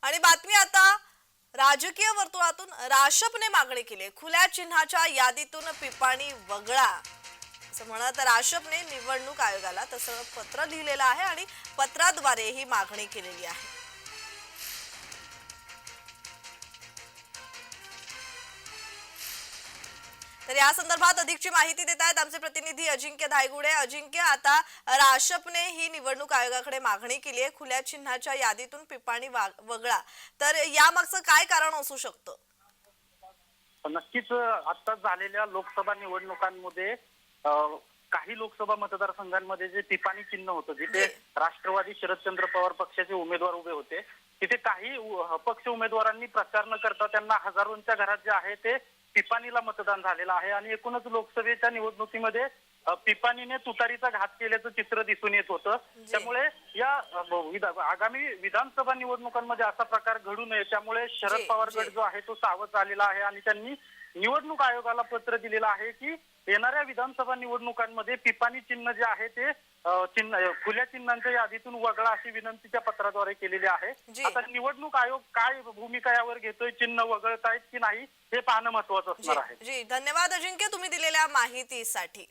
आणि बातमी आता राजकीय वर्तुळातून राशपने मागणी केली, खुल्या चिन्हाच्या यादीतून पिपाणी वगळा असं म्हणत राशपने निवडणूक आयोगाला तसं पत्र लिहिलेलं आहे आणि पत्राद्वारे ही मागणी केलेली आहे। तर या संदर्भात अधिकची माहिती देत आहेत आमचे प्रतिनिधी अजिंक्य धायगुडे। अजिंक्य, आता राशपने ही निवडणूक आयोगाकडे मागणी केली आहे खुल्या चिन्हाच्या यादीतून पिपाणी वगळा, तर यामागचं काय कारण असू शकतं? नक्कीच आता झालेल्या लोकसभा निवडणुकांमध्ये काही लोकसभा मतदारसंघांमध्ये जे पिपाणी चिन्ह होतं, जिथे राष्ट्रवादी शरदचंद्र पवार पक्षाचे उमेदवार उभे होते, तिथे काही अपक्ष उमेदवारांनी प्रचार न करता त्यांना हजारोंच्या घरात जे आहे ते पिपाणीला मतदान झालेलं आहे आणि एकूणच लोकसभेच्या निवडणुकीमध्ये पिपाणीने तुतारीचा घात केल्याचं चित्र दिसून येत होतं। त्यामुळे या आगामी विधानसभा निवडणुकांमध्ये असा प्रकार घडू नये, त्यामुळे शरद पवार गट जो आहे तो सावध झालेला आहे आणि त्यांनी निवडणूक आयोगाला पत्र दिलेलं आहे की येणाऱ्या विधानसभा निवडणुकांमध्ये पिपाणी चिन्ह जे आहे ते खुल्या चिन्हांच्या यादीतून वगळा अशी विनंती त्या पत्राद्वारे केलेली आहे। आता निवडणूक आयोग काय भूमिका यावर घेतोय, चिन्ह वगळतायत की नाही हे पाहणं महत्वाचं असणार आहे। धन्यवाद अजिंक्य, तुम्ही दिलेल्या माहितीसाठी।